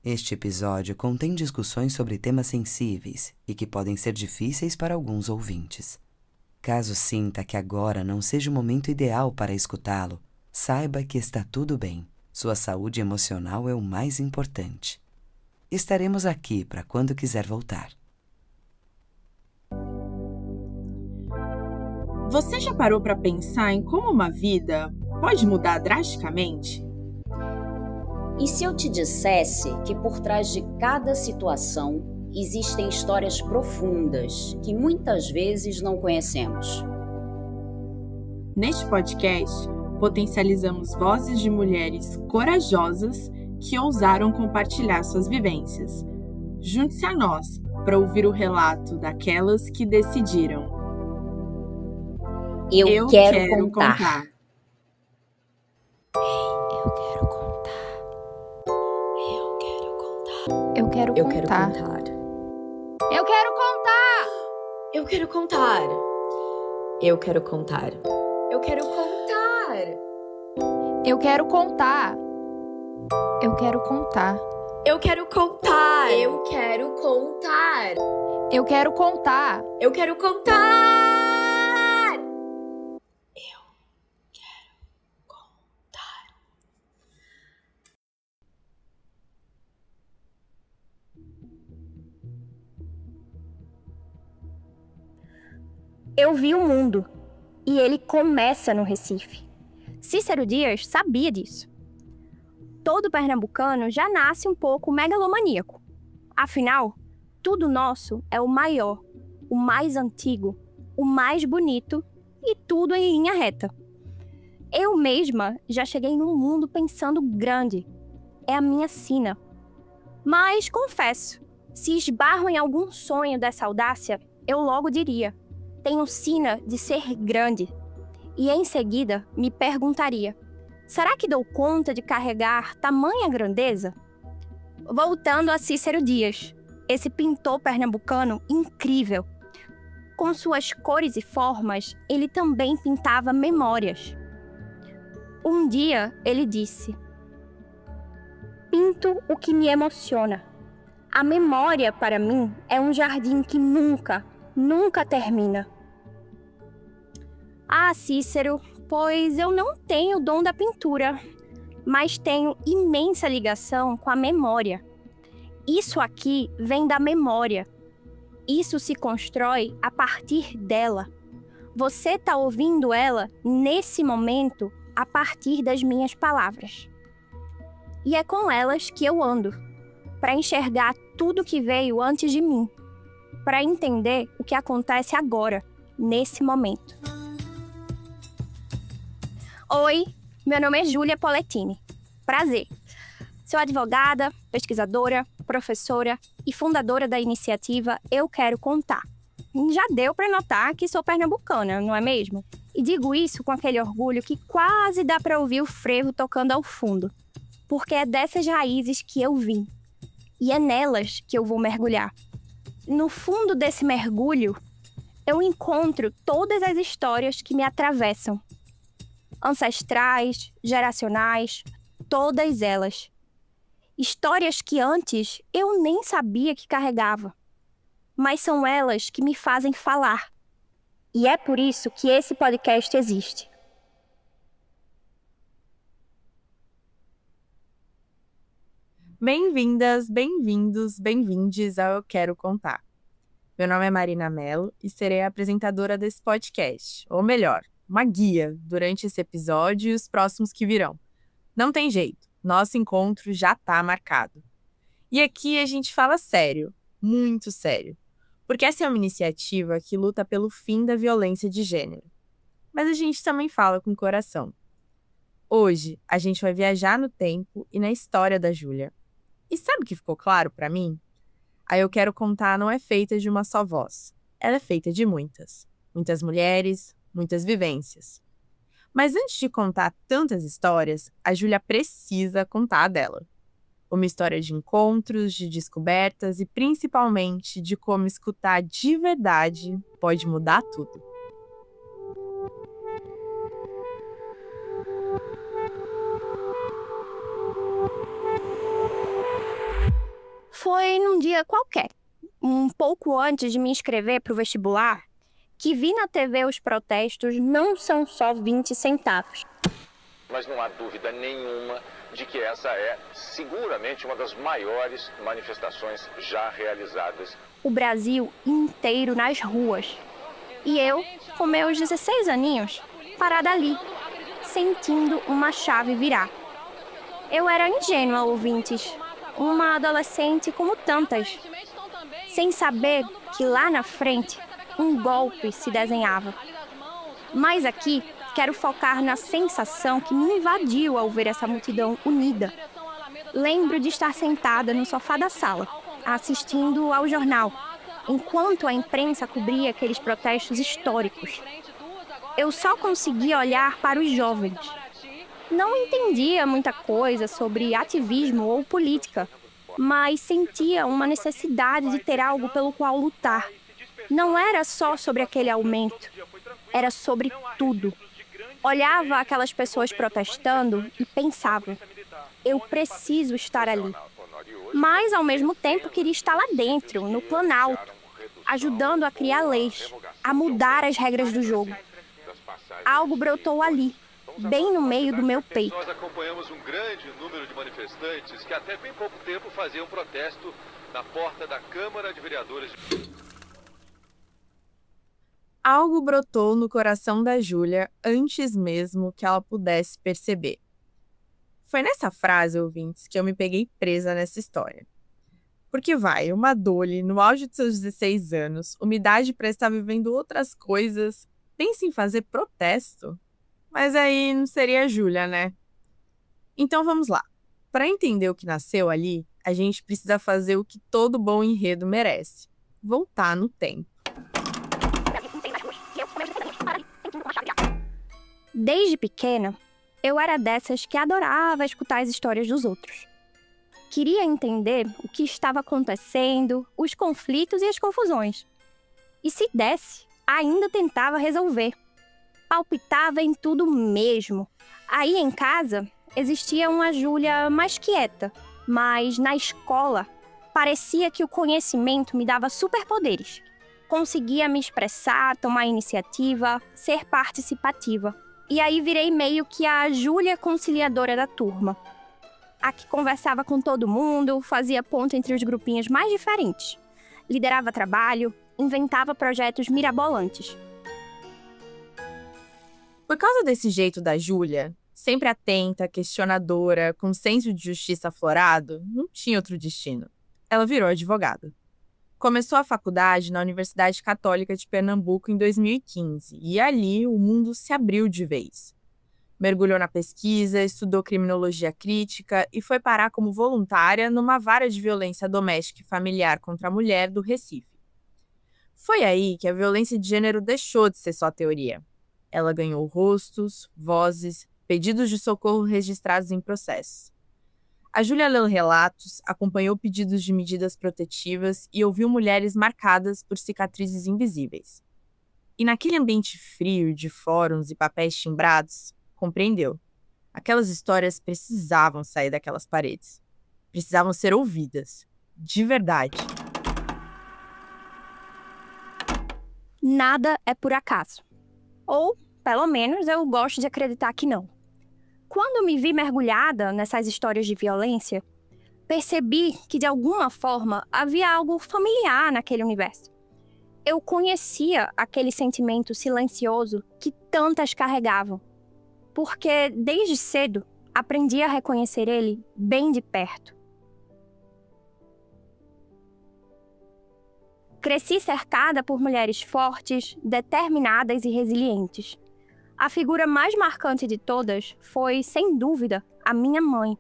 Este episódio contém discussões sobre temas sensíveis e que podem ser difíceis para alguns ouvintes. Caso sinta que agora não seja o momento ideal para escutá-lo, saiba que está tudo bem. Sua saúde emocional é o mais importante. Estaremos aqui para quando quiser voltar. Você já parou para pensar em como uma vida pode mudar drasticamente? E se eu te dissesse que por trás de cada situação existem histórias profundas que muitas vezes não conhecemos? Neste podcast, potencializamos vozes de mulheres corajosas que ousaram compartilhar suas vivências. Junte-se a nós para ouvir o relato daquelas que decidiram. Eu quero contar. Eu quero contar. Eu quero contar. Eu quero contar. Eu quero contar. Eu quero contar. Eu quero contar. Eu quero contar. Eu quero contar. Eu quero contar. Eu quero contar. Eu quero contar. Eu vi o mundo, e ele começa no Recife. Cícero Dias sabia disso. Todo pernambucano já nasce um pouco megalomaníaco. Afinal, tudo nosso é o maior, o mais antigo, o mais bonito e tudo em linha reta. Eu mesma já cheguei no mundo pensando grande. É a minha sina. Mas, confesso, se esbarro em algum sonho dessa audácia, eu logo diria: tenho sina de ser grande. E em seguida me perguntaria: será que dou conta de carregar tamanha grandeza? Voltando a Cícero Dias, esse pintor pernambucano incrível. Com suas cores e formas, ele também pintava memórias. Um dia ele disse: pinto o que me emociona. A memória, para mim, é um jardim que nunca termina. Ah, Cícero, pois eu não tenho o dom da pintura, mas tenho imensa ligação com a memória. Isso aqui vem da memória. Isso se constrói a partir dela. Você está ouvindo ela nesse momento a partir das minhas palavras. E é com elas que eu ando, para enxergar tudo que veio antes de mim, para entender o que acontece agora, nesse momento. Oi, meu nome é Júlia Poletini. Prazer. Sou advogada, pesquisadora, professora e fundadora da iniciativa Eu Quero Contar. Já deu para notar que sou pernambucana, não é mesmo? E digo isso com aquele orgulho que quase dá para ouvir o frevo tocando ao fundo, porque é dessas raízes que eu vim. E é nelas que eu vou mergulhar. No fundo desse mergulho, eu encontro todas as histórias que me atravessam. Ancestrais, geracionais, todas elas. Histórias que antes eu nem sabia que carregava. Mas são elas que me fazem falar. E é por isso que esse podcast existe. Bem-vindas, bem-vindos, bem-vindes ao Eu Quero Contar. Meu nome é Marina Mello e serei a apresentadora desse podcast, ou melhor, uma guia durante esse episódio e os próximos que virão. Não tem jeito, nosso encontro já está marcado. E aqui a gente fala sério, muito sério, porque essa é uma iniciativa que luta pelo fim da violência de gênero. Mas a gente também fala com o coração. Hoje, a gente vai viajar no tempo e na história da Júlia. E sabe o que ficou claro para mim? A Eu Quero Contar não é feita de uma só voz. Ela é feita de muitas. Muitas mulheres, muitas vivências. Mas antes de contar tantas histórias, a Júlia precisa contar a dela. Uma história de encontros, de descobertas e principalmente de como escutar de verdade pode mudar tudo. Foi num dia qualquer, um pouco antes de me inscrever para o vestibular, que vi na TV os protestos não são só 20 centavos. Mas não há dúvida nenhuma de que essa é seguramente uma das maiores manifestações já realizadas. O Brasil inteiro nas ruas. E eu, com meus 16 aninhos, parada ali, sentindo uma chave virar. Eu era ingênua, ouvintes, uma adolescente como tantas, sem saber que lá na frente um golpe se desenhava. Mas aqui quero focar na sensação que me invadiu ao ver essa multidão unida. Lembro de estar sentada no sofá da sala, assistindo ao jornal, enquanto a imprensa cobria aqueles protestos históricos. Eu só conseguia olhar para os jovens. Não entendia muita coisa sobre ativismo ou política, mas sentia uma necessidade de ter algo pelo qual lutar. Não era só sobre aquele aumento, era sobre tudo. Olhava aquelas pessoas protestando e pensava, eu preciso estar ali. Mas, ao mesmo tempo, queria estar lá dentro, no Planalto, ajudando a criar leis, a mudar as regras do jogo. Algo brotou ali, bem no meio do meu peito. Nós acompanhamos um grande número de manifestantes que até bem pouco tempo faziam protesto na porta da Câmara de Vereadores. Algo brotou no coração da Júlia antes mesmo que ela pudesse perceber. Foi nessa frase, ouvintes, que eu me peguei presa nessa história. Porque uma Dolly, no auge de seus 16 anos, uma idade para estar vivendo outras coisas, pensa em fazer protesto? Mas aí não seria a Júlia, né? Então vamos lá. Para entender o que nasceu ali, a gente precisa fazer o que todo bom enredo merece: voltar no tempo. Desde pequena, eu era dessas que adorava escutar as histórias dos outros. Queria entender o que estava acontecendo, os conflitos e as confusões. E se desse, ainda tentava resolver. Palpitava em tudo mesmo. Aí em casa, existia uma Júlia mais quieta, mas na escola, parecia que o conhecimento me dava superpoderes. Conseguia me expressar, tomar iniciativa, ser participativa. E aí virei meio que a Júlia conciliadora da turma. A que conversava com todo mundo, fazia ponto entre os grupinhos mais diferentes. Liderava trabalho, inventava projetos mirabolantes. Por causa desse jeito da Júlia, sempre atenta, questionadora, com senso de justiça aflorado, não tinha outro destino. Ela virou advogada. Começou a faculdade na Universidade Católica de Pernambuco em 2015 e ali o mundo se abriu de vez. Mergulhou na pesquisa, estudou criminologia crítica e foi parar como voluntária numa vara de violência doméstica e familiar contra a mulher do Recife. Foi aí que a violência de gênero deixou de ser só teoria. Ela ganhou rostos, vozes, pedidos de socorro registrados em processos. A Júlia leu relatos, acompanhou pedidos de medidas protetivas e ouviu mulheres marcadas por cicatrizes invisíveis. E naquele ambiente frio de fóruns e papéis timbrados, compreendeu. Aquelas histórias precisavam sair daquelas paredes. Precisavam ser ouvidas. De verdade. Nada é por acaso. Ou, pelo menos, eu gosto de acreditar que não. Quando me vi mergulhada nessas histórias de violência, percebi que, de alguma forma, havia algo familiar naquele universo. Eu conhecia aquele sentimento silencioso que tantas carregavam, porque, desde cedo, aprendi a reconhecer ele bem de perto. Cresci cercada por mulheres fortes, determinadas e resilientes. A figura mais marcante de todas foi, sem dúvida, a minha mãe.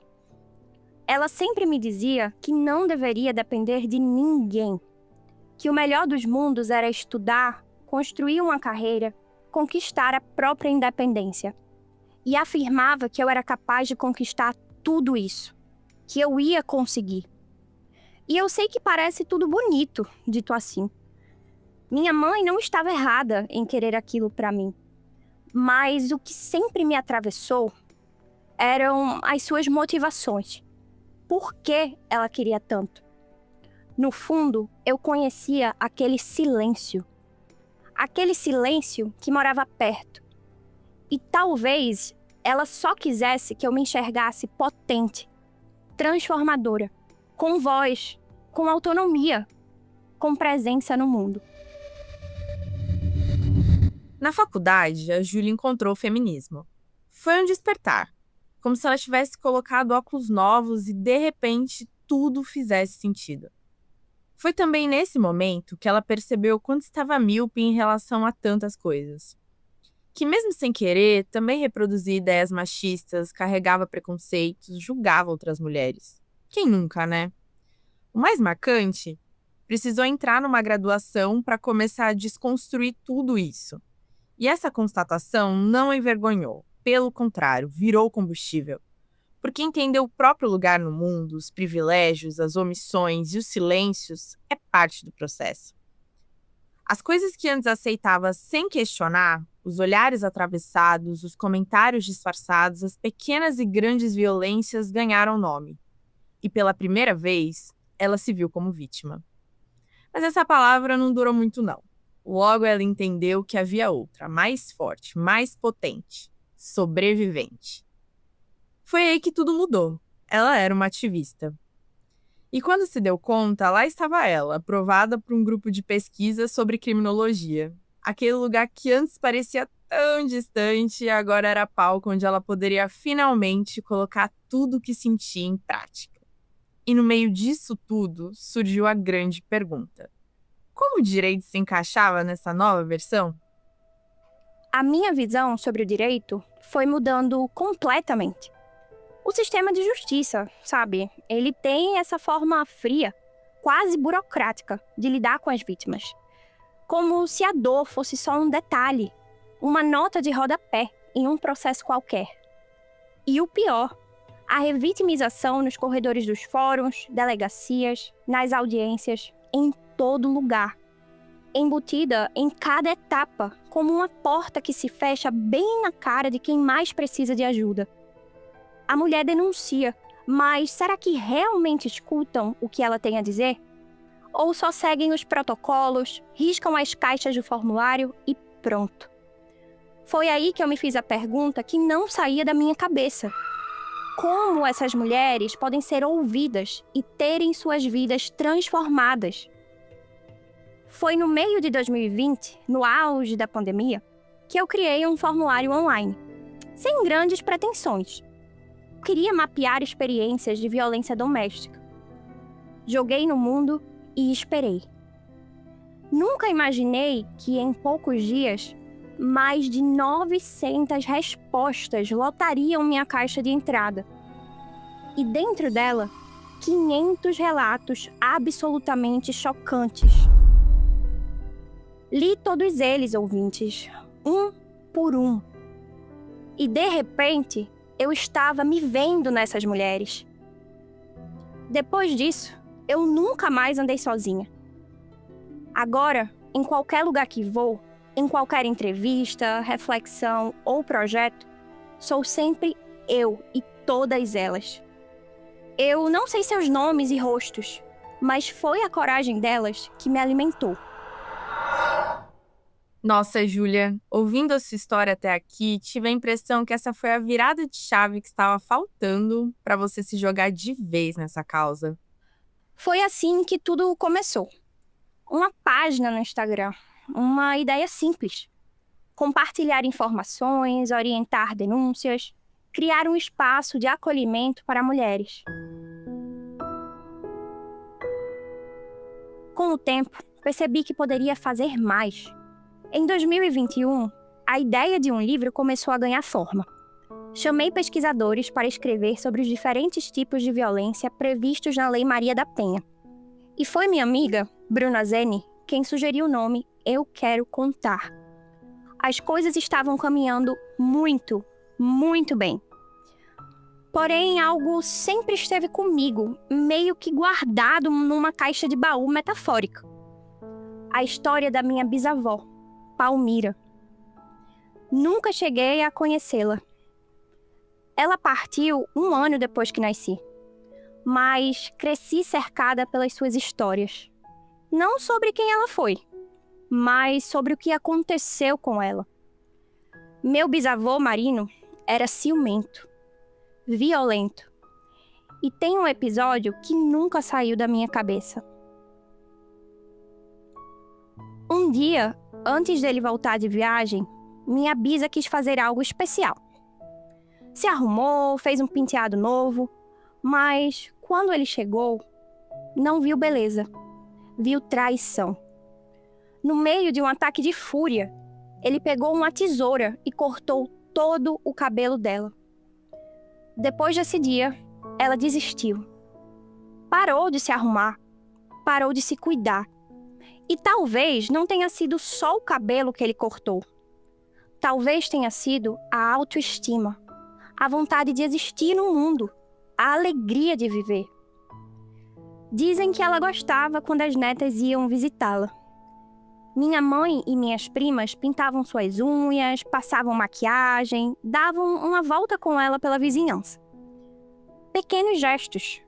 Ela sempre me dizia que não deveria depender de ninguém, que o melhor dos mundos era estudar, construir uma carreira, conquistar a própria independência. E afirmava que eu era capaz de conquistar tudo isso, que eu ia conseguir. E eu sei que parece tudo bonito, dito assim. Minha mãe não estava errada em querer aquilo para mim. Mas o que sempre me atravessou eram as suas motivações. Por que ela queria tanto? No fundo, eu conhecia aquele silêncio. Aquele silêncio que morava perto. E talvez ela só quisesse que eu me enxergasse potente, transformadora, com voz, com autonomia, com presença no mundo. Na faculdade, a Júlia encontrou o feminismo. Foi um despertar, como se ela tivesse colocado óculos novos e, de repente, tudo fizesse sentido. Foi também nesse momento que ela percebeu quanto estava míope em relação a tantas coisas. Que mesmo sem querer, também reproduzia ideias machistas, carregava preconceitos, julgava outras mulheres. Quem nunca, né? O mais marcante, precisou entrar numa graduação para começar a desconstruir tudo isso. E essa constatação não a envergonhou, pelo contrário, virou combustível. Porque entender o próprio lugar no mundo, os privilégios, as omissões e os silêncios é parte do processo. As coisas que antes aceitava sem questionar, os olhares atravessados, os comentários disfarçados, as pequenas e grandes violências ganharam nome. E pela primeira vez, ela se viu como vítima. Mas essa palavra não durou muito não. Logo ela entendeu que havia outra, mais forte, mais potente, sobrevivente. Foi aí que tudo mudou. Ela era uma ativista. E quando se deu conta, lá estava ela, aprovada por um grupo de pesquisa sobre criminologia. Aquele lugar que antes parecia tão distante e agora era palco onde ela poderia finalmente colocar tudo o que sentia em prática. E no meio disso tudo, surgiu a grande pergunta. Como o direito se encaixava nessa nova versão? A minha visão sobre o direito foi mudando completamente. O sistema de justiça, sabe? Ele tem essa forma fria, quase burocrática, de lidar com as vítimas. Como se a dor fosse só um detalhe, uma nota de rodapé em um processo qualquer. E o pior, a revitimização nos corredores dos fóruns, delegacias, nas audiências, em todo lugar. Embutida em cada etapa, como uma porta que se fecha bem na cara de quem mais precisa de ajuda. A mulher denuncia, mas será que realmente escutam o que ela tem a dizer? Ou só seguem os protocolos, riscam as caixas do formulário e pronto? Foi aí que eu me fiz a pergunta que não saía da minha cabeça. Como essas mulheres podem ser ouvidas e terem suas vidas transformadas? Foi no meio de 2020, no auge da pandemia, que eu criei um formulário online, sem grandes pretensões. Queria mapear experiências de violência doméstica. Joguei no mundo e esperei. Nunca imaginei que em poucos dias, mais de 900 respostas lotariam minha caixa de entrada. E dentro dela, 500 relatos absolutamente chocantes. Li todos eles, ouvintes, um por um. E de repente, eu estava me vendo nessas mulheres. Depois disso, eu nunca mais andei sozinha. Agora, em qualquer lugar que vou, em qualquer entrevista, reflexão ou projeto, sou sempre eu e todas elas. Eu não sei seus nomes e rostos, mas foi a coragem delas que me alimentou. Nossa, Júlia, ouvindo a sua história até aqui, tive a impressão que essa foi a virada de chave que estava faltando para você se jogar de vez nessa causa. Foi assim que tudo começou. Uma página no Instagram, uma ideia simples. Compartilhar informações, orientar denúncias, criar um espaço de acolhimento para mulheres. Com o tempo, percebi que poderia fazer mais. Em 2021, a ideia de um livro começou a ganhar forma. Chamei pesquisadores para escrever sobre os diferentes tipos de violência previstos na Lei Maria da Penha. E foi minha amiga, Bruna Zeni, quem sugeriu o nome Eu Quero Contar. As coisas estavam caminhando muito, muito bem. Porém, algo sempre esteve comigo, meio que guardado numa caixa de baú metafórica. A história da minha bisavó, Palmira. Nunca cheguei a conhecê-la. Ela partiu 1 ano depois que nasci. mas cresci cercada pelas suas histórias. Não sobre quem ela foi, mas sobre o que aconteceu com ela. Meu bisavô Marino era ciumento, violento, e tem um episódio que nunca saiu da minha cabeça. Um dia, antes dele voltar de viagem, minha bisa quis fazer algo especial. Se arrumou, fez um penteado novo, mas quando ele chegou, não viu beleza, viu traição. No meio de um ataque de fúria, ele pegou uma tesoura e cortou todo o cabelo dela. Depois desse dia, ela desistiu. Parou de se arrumar, parou de se cuidar. E talvez não tenha sido só o cabelo que ele cortou. Talvez tenha sido a autoestima, a vontade de existir no mundo, a alegria de viver. Dizem que ela gostava quando as netas iam visitá-la. Minha mãe e minhas primas pintavam suas unhas, passavam maquiagem, davam uma volta com ela pela vizinhança. Pequenos gestos,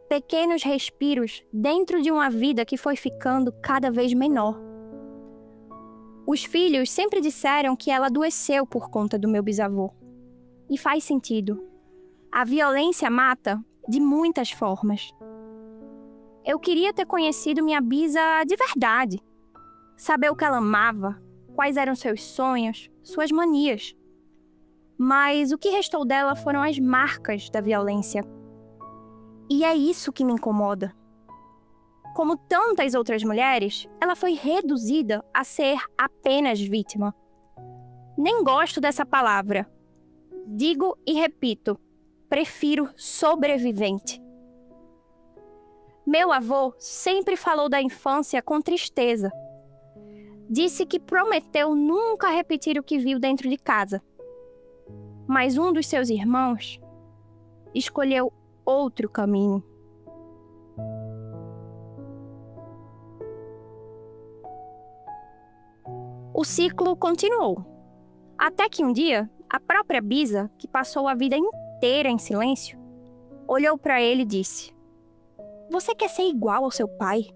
pequenos respiros dentro de uma vida que foi ficando cada vez menor. Os filhos sempre disseram que ela adoeceu por conta do meu bisavô. E faz sentido. A violência mata de muitas formas. Eu queria ter conhecido minha bisa de verdade. Saber o que ela amava, quais eram seus sonhos, suas manias. Mas o que restou dela foram as marcas da violência. E é isso que me incomoda. Como tantas outras mulheres, ela foi reduzida a ser apenas vítima. Nem gosto dessa palavra. Digo e repito, prefiro sobrevivente. Meu avô sempre falou da infância com tristeza. Disse que prometeu nunca repetir o que viu dentro de casa. Mas um dos seus irmãos escolheu outro caminho. O ciclo continuou. Até que um dia, a própria bisa, que passou a vida inteira em silêncio, olhou para ele e disse: "Você quer ser igual ao seu pai?"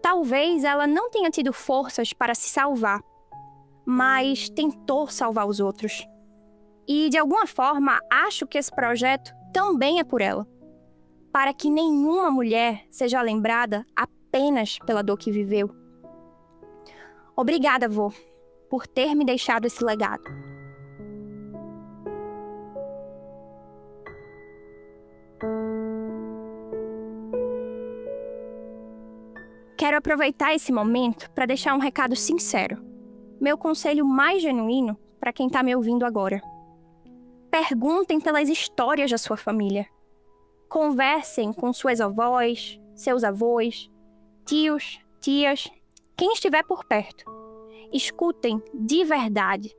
Talvez ela não tenha tido forças para se salvar, mas tentou salvar os outros. E, de alguma forma, acho que esse projeto também é por ela, para que nenhuma mulher seja lembrada apenas pela dor que viveu. Obrigada, vô, por ter me deixado esse legado. Quero aproveitar esse momento para deixar um recado sincero. Meu conselho mais genuíno para quem está me ouvindo agora. Perguntem pelas histórias da sua família. Conversem com suas avós, seus avós, tios, tias, quem estiver por perto. Escutem de verdade.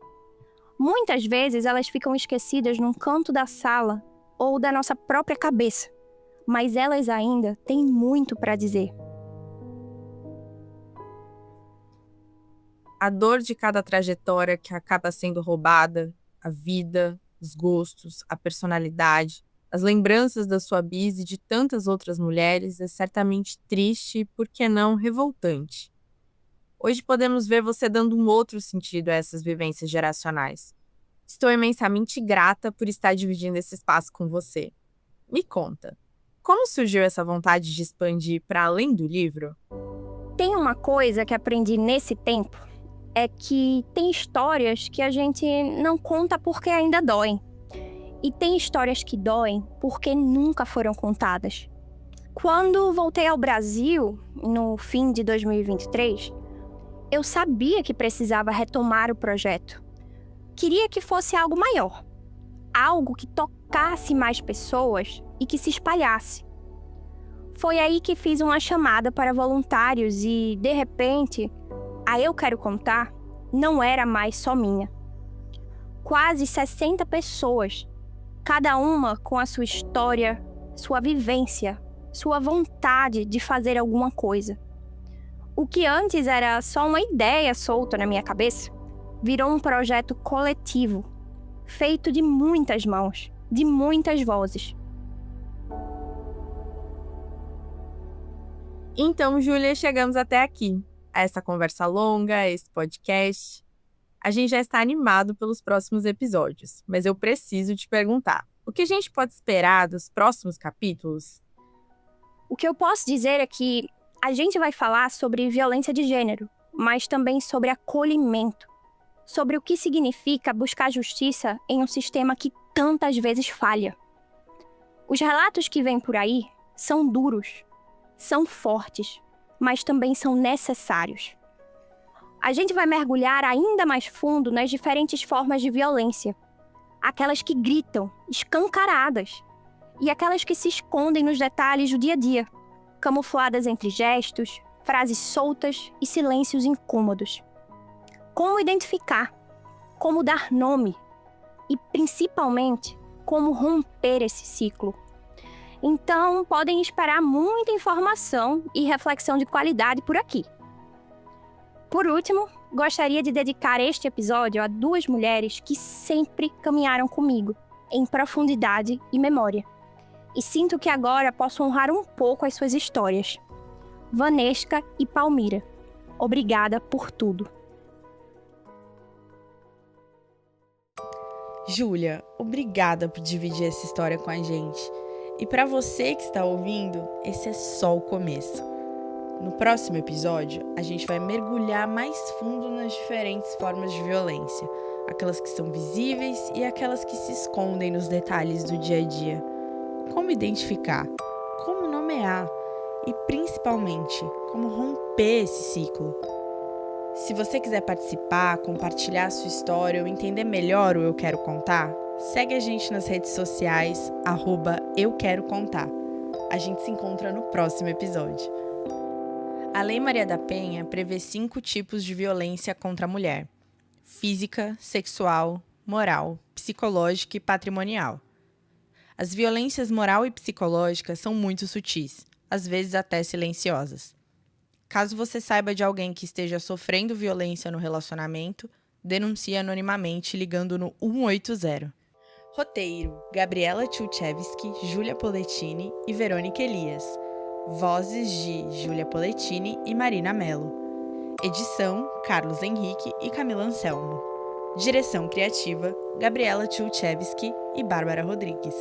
Muitas vezes elas ficam esquecidas num canto da sala ou da nossa própria cabeça, mas elas ainda têm muito para dizer. A dor de cada trajetória que acaba sendo roubada, a vida, os gostos, a personalidade, as lembranças da sua bisa e de tantas outras mulheres é certamente triste e, por que não, revoltante. Hoje podemos ver você dando um outro sentido a essas vivências geracionais. Estou imensamente grata por estar dividindo esse espaço com você. Me conta, como surgiu essa vontade de expandir para além do livro? Tem uma coisa que aprendi nesse tempo, é que tem histórias que a gente não conta porque ainda doem. E tem histórias que doem porque nunca foram contadas. Quando voltei ao Brasil, no fim de 2023, eu sabia que precisava retomar o projeto. Queria que fosse algo maior. Algo que tocasse mais pessoas e que se espalhasse. Foi aí que fiz uma chamada para voluntários e, de repente, a Eu Quero Contar não era mais só minha. Quase 60 pessoas, cada uma com a sua história, sua vivência, sua vontade de fazer alguma coisa. O que antes era só uma ideia solta na minha cabeça, virou um projeto coletivo, feito de muitas mãos, de muitas vozes. Então, Júlia, chegamos até aqui, a essa conversa longa, a esse podcast. A gente já está animado pelos próximos episódios, mas eu preciso te perguntar, o que a gente pode esperar dos próximos capítulos? O que eu posso dizer é que a gente vai falar sobre violência de gênero, mas também sobre acolhimento, sobre o que significa buscar justiça em um sistema que tantas vezes falha. Os relatos que vêm por aí são duros, são fortes, mas também são necessários. A gente vai mergulhar ainda mais fundo nas diferentes formas de violência, aquelas que gritam, escancaradas, e aquelas que se escondem nos detalhes do dia a dia, camufladas entre gestos, frases soltas e silêncios incômodos. Como identificar, como dar nome e, principalmente, como romper esse ciclo. Então, podem esperar muita informação e reflexão de qualidade por aqui. Por último, gostaria de dedicar este episódio a 2 mulheres que sempre caminharam comigo, em profundidade e memória. E sinto que agora posso honrar um pouco as suas histórias. Vanesca e Palmira, obrigada por tudo. Júlia, obrigada por dividir essa história com a gente. E para você que está ouvindo, esse é só o começo. No próximo episódio, a gente vai mergulhar mais fundo nas diferentes formas de violência, aquelas que são visíveis e aquelas que se escondem nos detalhes do dia a dia. Como identificar, como nomear e, principalmente, como romper esse ciclo. Se você quiser participar, compartilhar a sua história ou entender melhor o Eu Quero Contar, segue a gente nas redes sociais, @euquerocontar. A gente se encontra no próximo episódio. A Lei Maria da Penha prevê 5 tipos de violência contra a mulher: física, sexual, moral, psicológica e patrimonial. As violências moral e psicológica são muito sutis, às vezes até silenciosas. Caso você saiba de alguém que esteja sofrendo violência no relacionamento, denuncie anonimamente ligando no 180. Roteiro: Gabriela Tchulchevski, Júlia Polettini e Verônica Elias. Vozes de Júlia Polettini e Marina Mello. Edição: Carlos Henrique e Camila Anselmo. Direção criativa: Gabriela Tchulchevski e Bárbara Rodrigues.